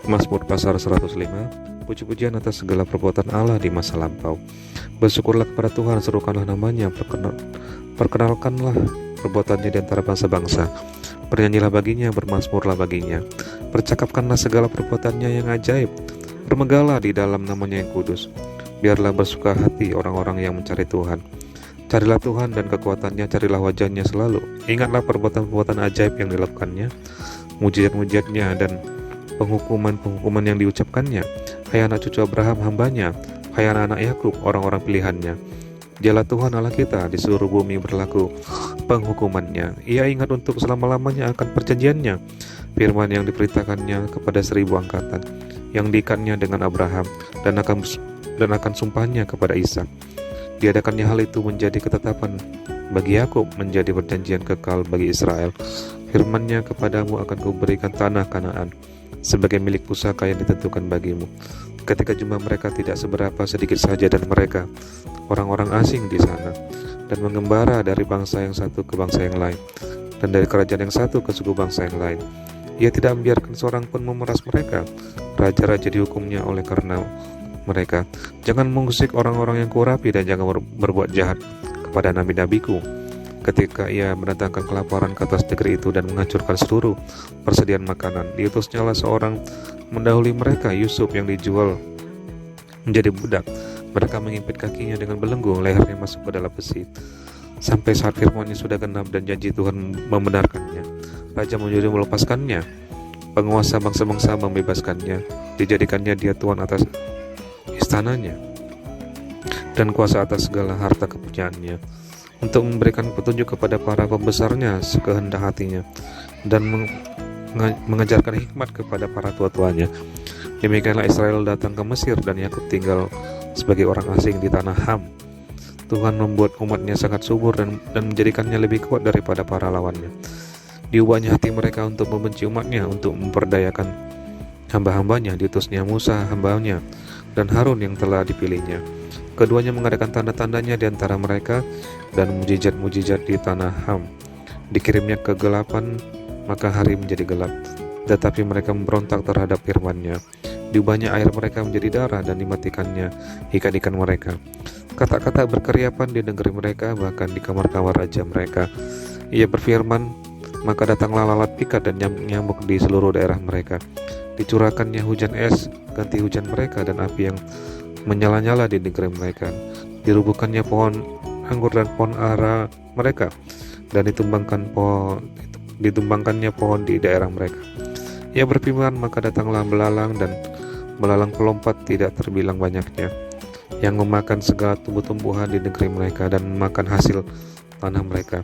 Mazmur pasal 105. Puji-pujian atas segala perbuatan Allah di masa lampau. Bersyukurlah kepada Tuhan, serukanlah namanya, perkenalkanlah perbuatannya di antara bangsa-bangsa. Bernyanyilah baginya, bermazmurlah baginya. Percakapkanlah segala perbuatannya yang ajaib. Bermegahlah di dalam namanya yang kudus. Biarlah bersuka hati orang-orang yang mencari Tuhan. Carilah Tuhan dan kekuatannya, carilah wajahnya selalu. Ingatlah perbuatan-perbuatan ajaib yang dilakukannya, mujizat-mujizatnya dan penghukuman-penghukuman yang diucapkannya. Hai anak cucu Abraham hambanya, hai anak-anak Yakub orang-orang pilihannya. Dialah Tuhan Allah kita, di seluruh bumi berlaku penghukumannya. Ia ingat untuk selama-lamanya akan perjanjiannya, firman yang diperintahkannya kepada 1000 angkatan, yang diikatnya dengan Abraham dan akan sumpahnya kepada Ishak. Diadakannya hal itu menjadi ketetapan bagi Yakub, menjadi perjanjian kekal bagi Israel. Firman-Nya kepadamu akan kuberikan tanah Kanaan sebagai milik pusaka yang ditentukan bagimu. Ketika jumlah mereka tidak seberapa, sedikit saja, dan mereka orang-orang asing di sana, dan mengembara dari bangsa yang satu ke bangsa yang lain, dan dari kerajaan yang satu ke suku bangsa yang lain. Ia tidak membiarkan seorang pun memeras mereka. Raja-raja dihukumnya oleh karena mereka. Jangan mengusik orang-orang yang kurapi, dan jangan berbuat jahat kepada nabi-nabiku. Ketika ia mendatangkan kelaparan ke atas negeri itu dan menghancurkan seluruh persediaan makanan, diutusnyalah seorang mendahului mereka, Yusuf yang dijual menjadi budak. Mereka mengimpit kakinya dengan belenggu, lehernya masuk ke dalam besi. Sampai saat firman-Nya sudah genap dan janji Tuhan membenarkannya, raja menyuruh melepaskannya, penguasa bangsa-bangsa membebaskannya, dijadikannya dia tuan atas istananya dan kuasa atas segala harta kepunyaannya, untuk memberikan petunjuk kepada para pembesarnya sekehendak hatinya, dan mengajarkan hikmat kepada para tua-tuanya. Demikianlah Israel datang ke Mesir, dan Yakub tinggal sebagai orang asing di tanah Ham. Tuhan membuat umatnya sangat subur dan menjadikannya lebih kuat daripada para lawannya. Diubahnya hati mereka untuk membenci umatnya, untuk memperdayakan hamba-hambanya. Diutusnya Musa hambanya dan Harun yang telah dipilihnya. Keduanya mengadakan tanda-tandanya di antara mereka dan mujizat-mujizat di tanah Ham. Dikirimnya kegelapan, maka hari menjadi gelap, tetapi mereka memberontak terhadap firman-Nya. Diubahnya air mereka menjadi darah, dan dimatikannya ikan-ikan mereka. Kata-kata berkeriapan di negeri mereka, bahkan di kamar-kamar raja mereka. Ia berfirman, maka datanglah lalat pikat dan nyamuk di seluruh daerah mereka. Dicurahkannya hujan es, ganti hujan mereka, dan api yang menyala-nyala di negeri mereka. Dirubuhkannya pohon anggur dan pohon ara mereka, dan ditumbangkannya pohon di daerah mereka. Ia berfirman, maka datanglah belalang, dan belalang pelompat tidak terbilang banyaknya, yang memakan segala tumbuh-tumbuhan di negeri mereka dan memakan hasil tanah mereka.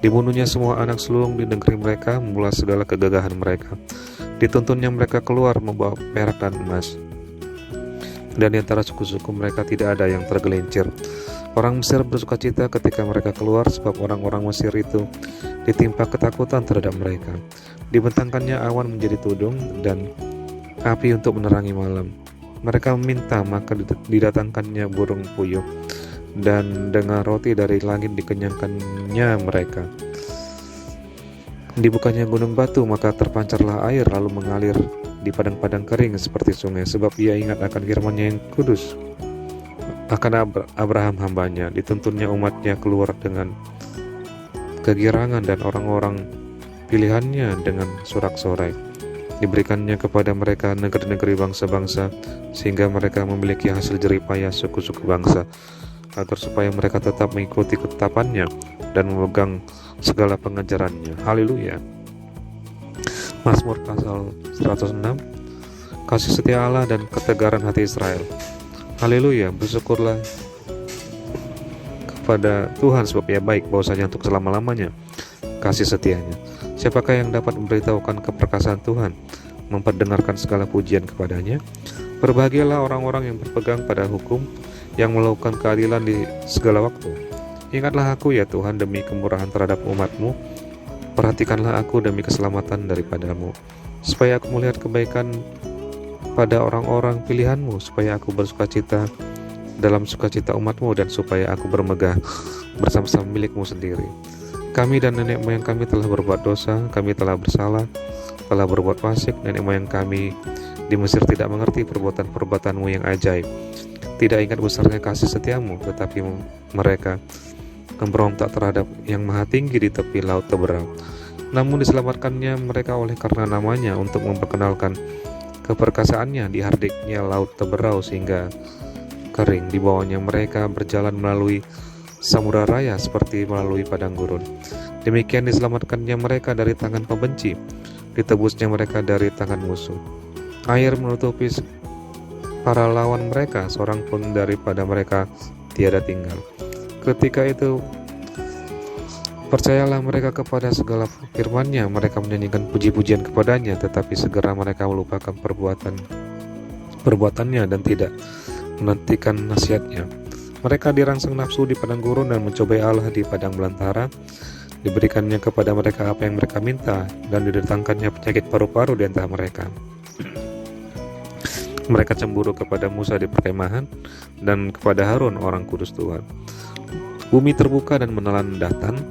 Dibunuhnya semua anak sulung di negeri mereka, memula segala kegagahan mereka. Dituntunnya mereka keluar membawa perak dan emas, dan di antara suku-suku mereka tidak ada yang tergelincir. Orang Mesir bersukacita ketika mereka keluar, sebab orang-orang Mesir itu ditimpa ketakutan terhadap mereka. Dibentangkannya awan menjadi tudung dan api untuk menerangi malam. Mereka meminta, maka didatangkannya burung puyuh, dan dengan roti dari langit dikenyangkannya mereka. Dibukanya gunung batu, maka terpancarlah air lalu mengalir di padang-padang kering seperti sungai, sebab ia ingat akan firman-Nya yang kudus, akan Abraham hambanya. Dituntunnya umatnya keluar dengan kegirangan, dan orang-orang pilihannya dengan sorak-sorai. Diberikannya kepada mereka negeri-negeri bangsa-bangsa, sehingga mereka memiliki hasil jeripayah suku-suku bangsa, agar supaya mereka tetap mengikuti ketetapannya dan memegang segala pengajarannya. Haleluya. Mazmur pasal 106. Kasih setia Allah dan ketegaran hati Israel. Haleluya. Bersyukurlah kepada Tuhan, sebab Ia baik, bahwasanya untuk selama-lamanya kasih setianya. Siapakah yang dapat memberitahukan keperkasaan Tuhan, memperdengarkan segala pujian kepadanya? Berbahagialah orang-orang yang berpegang pada hukum, yang melakukan keadilan di segala waktu. Ingatlah aku ya Tuhan, demi kemurahan terhadap umat-Mu. Perhatikanlah aku demi keselamatan daripadamu, supaya aku melihat kebaikan pada orang-orang pilihan-Mu, supaya aku bersukacita dalam sukacita umat-Mu, dan supaya aku bermegah bersama-sama milik-Mu sendiri. Kami dan nenek moyang kami telah berbuat dosa, kami telah bersalah, telah berbuat fasik. Nenek moyang kami Di Mesir tidak mengerti perbuatan-perbuatanmu yang ajaib, tidak ingat besarnya kasih setiamu, tetapi mereka memberontak terhadap yang maha tinggi di tepi laut Teberau. Namun diselamatkannya mereka oleh karena namanya, untuk memperkenalkan keperkasaannya di hardiknya laut Teberau sehingga kering. Di bawahnya mereka berjalan melalui samudra raya seperti melalui padang gurun. Demikian diselamatkannya mereka dari tangan pembenci, ditebusnya mereka dari tangan musuh. Air menutupi para lawan mereka, seorang pun daripada mereka tiada tinggal. Ketika itu percayalah mereka kepada segala firman-Nya, mereka menyanyikan puji-pujian kepadanya, tetapi segera mereka melupakan perbuatannya dan tidak menantikan nasihat-Nya. Mereka dirangsang nafsu di padang gurun dan mencobai Allah di padang belantara. Diberikannya kepada mereka apa yang mereka minta, dan didatangkannya penyakit paru-paru di antara mereka. Mereka cemburu kepada Musa di perkemahan dan kepada Harun orang kudus Tuhan. Bumi terbuka dan menelan Datan,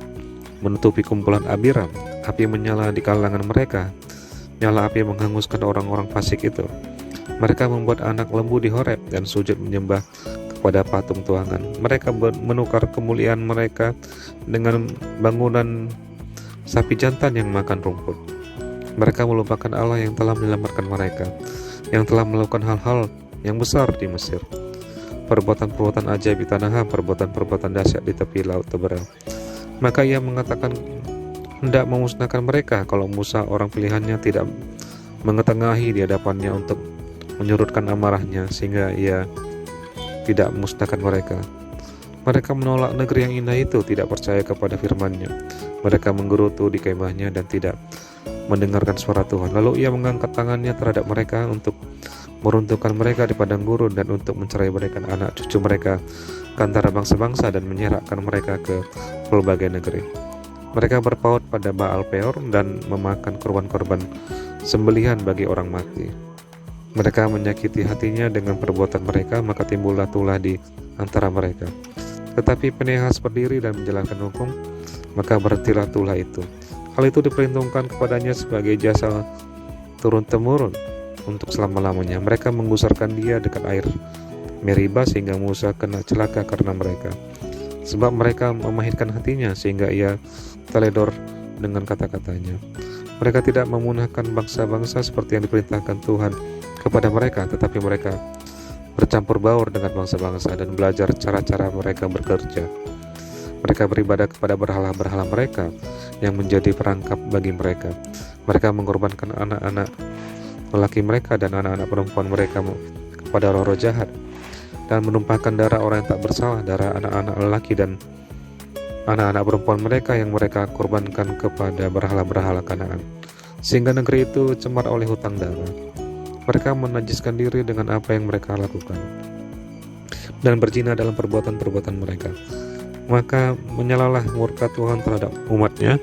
menutupi kumpulan Abiram. Api menyala di kalangan mereka, nyala api menghanguskan orang-orang fasik itu. Mereka membuat anak lembu di Horeb dan sujud menyembah kepada patung tuangan. Mereka menukar kemuliaan mereka dengan bangunan sapi jantan yang makan rumput. Mereka melupakan Allah yang telah menyelamatkan mereka, yang telah melakukan hal-hal yang besar di Mesir, perbuatan-perbuatan ajaib di tanah Ham, perbuatan-perbuatan dahsyat di tepi laut Teberau. Maka ia mengatakan hendak memusnahkan mereka kalau Musa orang pilihannya tidak mengetengahi di hadapannya untuk menyurutkan amarahnya, sehingga ia tidak memusnahkan mereka. Mereka menolak negeri yang indah itu, tidak percaya kepada firman-Nya. Mereka menggerutu di kemahnya dan tidak mendengarkan suara Tuhan. Lalu ia mengangkat tangannya terhadap mereka untuk meruntuhkan mereka di padang gurun dan untuk mencerai-beraikan anak cucu mereka ke antara bangsa-bangsa dan menyerahkan mereka ke pelbagai negeri. Mereka berpaut pada Baal Peor dan memakan korban-korban sembelihan bagi orang mati. Mereka menyakiti hatinya dengan perbuatan mereka, maka timbullah tulah di antara mereka. Tetapi Pinehas berdiri dan menjalankan hukum, maka berhentilah tulah itu. Hal itu diperhitungkan kepadanya sebagai jasa turun-temurun untuk selama-lamanya. Mereka menggusarkan dia dekat air Meriba sehingga Musa kena celaka karena mereka. Sebab mereka memahitkan hatinya sehingga ia teledor dengan kata-katanya. Mereka tidak memunahkan bangsa-bangsa seperti yang diperintahkan Tuhan kepada mereka, tetapi mereka bercampur baur dengan bangsa-bangsa dan belajar cara-cara mereka bekerja. Mereka beribadah kepada berhala-berhala mereka yang menjadi perangkap bagi mereka. Mereka mengorbankan anak-anak lelaki mereka dan anak-anak perempuan mereka kepada roh-roh jahat, dan menumpahkan darah orang yang tak bersalah, darah anak-anak lelaki dan anak-anak perempuan mereka yang mereka korbankan kepada berhala-berhala Kanaan, sehingga negeri itu cemar oleh hutang darah. Mereka menajiskan diri dengan apa yang mereka lakukan dan berzina dalam perbuatan-perbuatan mereka. Maka menyalalah murka Tuhan terhadap umatnya,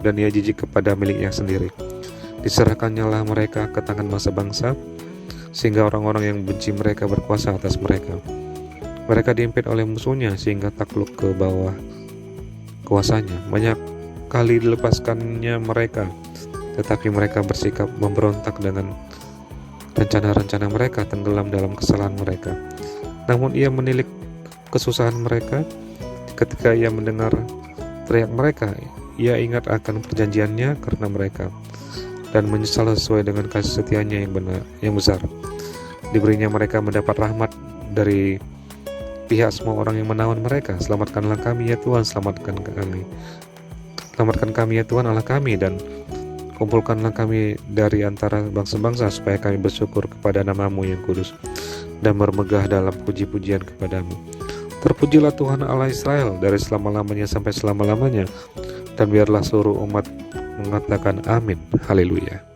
dan ia jijik kepada miliknya sendiri. Diserahkannyalah mereka ke tangan bangsa-bangsa, sehingga orang-orang yang benci mereka berkuasa atas mereka. Mereka diimpit oleh musuhnya sehingga takluk ke bawah kuasanya. Banyak kali dilepaskannya mereka, tetapi mereka bersikap memberontak dengan rencana-rencana mereka tenggelam dalam kesalahan mereka. Namun ia menilik kesusahan mereka. Ketika ia mendengar teriak mereka, ia ingat akan perjanjiannya karena mereka, dan menyesal sesuai dengan kasih setianya yang benar, yang besar. Diberinya mereka mendapat rahmat dari pihak semua orang yang menawan mereka. Selamatkanlah kami ya Tuhan, selamatkan kami. Selamatkan kami ya Tuhan Allah kami, dan kumpulkanlah kami dari antara bangsa-bangsa, supaya kami bersyukur kepada nama-Mu yang kudus dan bermegah dalam puji-pujian kepadamu. Terpujilah Tuhan Allah Israel dari selama-lamanya sampai selama-lamanya, dan biarlah seluruh umat mengatakan amin. Haleluya.